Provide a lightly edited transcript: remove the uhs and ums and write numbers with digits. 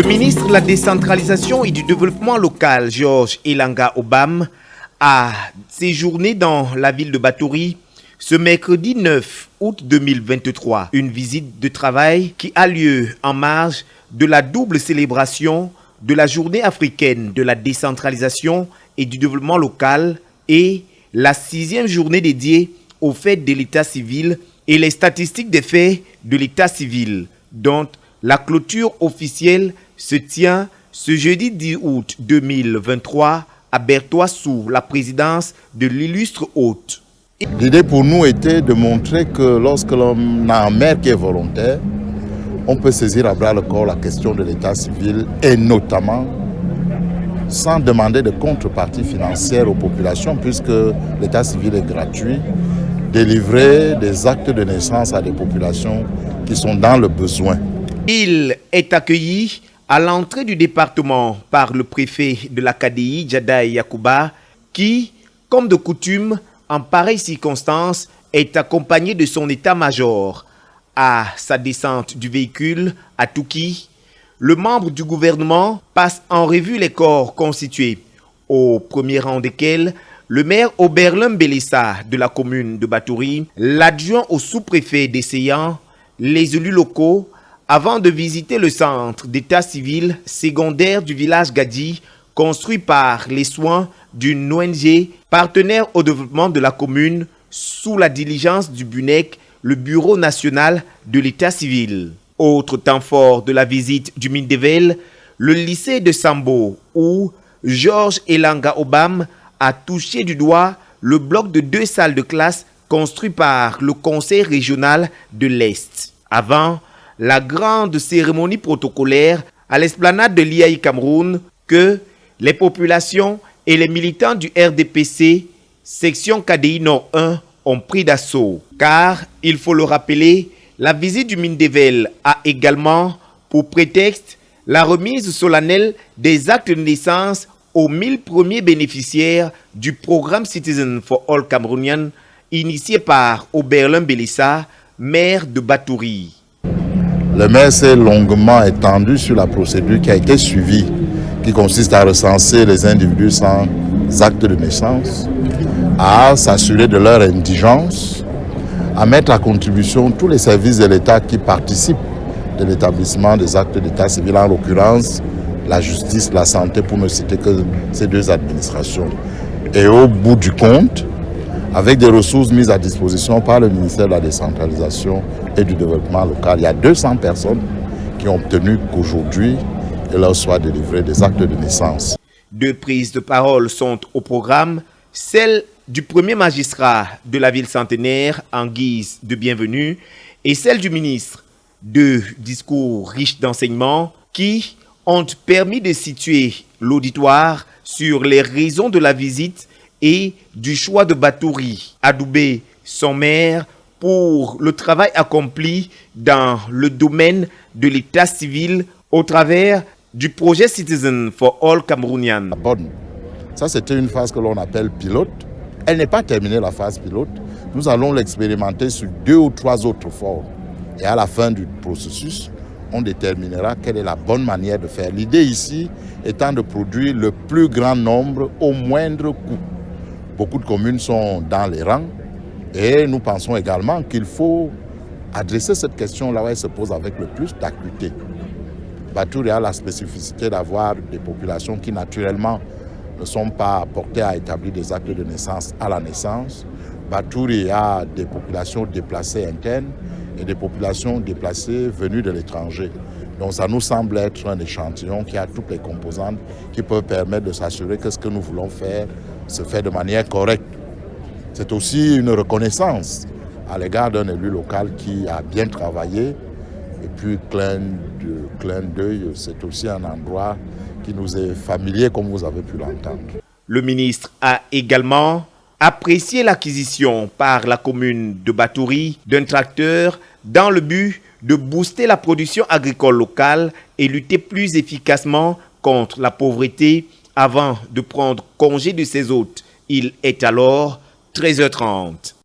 Le ministre de la décentralisation et du développement local, Georges Elanga Obam, a séjourné dans la ville de Batouri ce mercredi 9 août 2023. Une visite de travail qui a lieu en marge de la double célébration de la journée africaine de la décentralisation et du développement local et la 6e journée dédiée aux fêtes de l'état civil et les statistiques des faits de l'état civil, dont la clôture officielle se tient ce jeudi 10 août 2023 à Berthois sous la présidence de l'illustre hôte. L'idée pour nous était de montrer que lorsque l'on a un maire qui est volontaire, on peut saisir à bras le corps la question de l'état civil et notamment sans demander de contrepartie financière aux populations puisque l'état civil est gratuit, délivrer des actes de naissance à des populations qui sont dans le besoin. Il est accueilli à l'entrée du département par le préfet de la KDI, Djadaï Yakouba, qui, comme de coutume, en pareille circonstance, est accompagné de son état-major. À sa descente du véhicule à Touki, le membre du gouvernement passe en revue les corps constitués, au premier rang desquels le maire Oberlin Bélissa de la commune de Batouri, l'adjoint au sous-préfet d'Essayant, les élus locaux, avant de visiter le centre d'état civil secondaire du village Gadi, construit par les soins d'une ONG partenaire au développement de la commune sous la diligence du BUNEC, le Bureau national de l'état civil. Autre temps fort de la visite du Mindevel, le lycée de Sambo, où Georges Elanga Obam a touché du doigt le bloc de 2 salles de classe construit par le Conseil régional de l'Est. Avant la grande cérémonie protocolaire à l'esplanade de l'IAI Cameroun que les populations et les militants du RDPC, section KDI Nord 1, ont pris d'assaut. Car, il faut le rappeler, la visite du Mindevel a également pour prétexte la remise solennelle des actes de naissance aux 1000 premiers bénéficiaires du programme Citizen for All Cameroonians initié par Oberlin Bélissa, maire de Batouri. Le maire s'est longuement étendu sur la procédure qui a été suivie, qui consiste à recenser les individus sans acte de naissance, à s'assurer de leur indigence, à mettre à contribution tous les services de l'État qui participent de l'établissement des actes d'état civil, en l'occurrence la justice, la santé, pour ne citer que ces 2 administrations. Et au bout du compte, avec des ressources mises à disposition par le ministère de la décentralisation et du développement local, il y a 200 personnes qui ont obtenu qu'aujourd'hui, il leur soit délivré des actes de naissance. 2 prises de parole sont au programme, celle du premier magistrat de la ville centenaire en guise de bienvenue et celle du ministre. 2 discours riches d'enseignements qui ont permis de situer l'auditoire sur les raisons de la visite et du choix de Batouri, adoubé son maire pour le travail accompli dans le domaine de l'état civil au travers du projet Citizen for All Cameroonians. Ça, c'était une phase que l'on appelle pilote. Elle n'est pas terminée, la phase pilote. Nous allons l'expérimenter sur 2 ou 3 autres formes. Et à la fin du processus, on déterminera quelle est la bonne manière de faire. L'idée ici étant de produire le plus grand nombre au moindre coût. Beaucoup de communes sont dans les rangs et nous pensons également qu'il faut adresser cette question là où elle se pose avec le plus d'acuité. Batouri a la spécificité d'avoir des populations qui naturellement ne sont pas portées à établir des actes de naissance à la naissance. Batouri a des populations déplacées internes et des populations déplacées venues de l'étranger. Donc ça nous semble être un échantillon qui a toutes les composantes qui peuvent permettre de s'assurer que ce que nous voulons faire se fait de manière correcte. C'est aussi une reconnaissance à l'égard d'un élu local qui a bien travaillé. Et puis, clin d'œil, c'est aussi un endroit qui nous est familier, comme vous avez pu l'entendre. Le ministre a également apprécié l'acquisition par la commune de Batouri d'un tracteur dans le but de booster la production agricole locale et lutter plus efficacement contre la pauvreté avant de prendre congé de ses hôtes. Il est alors 13h30.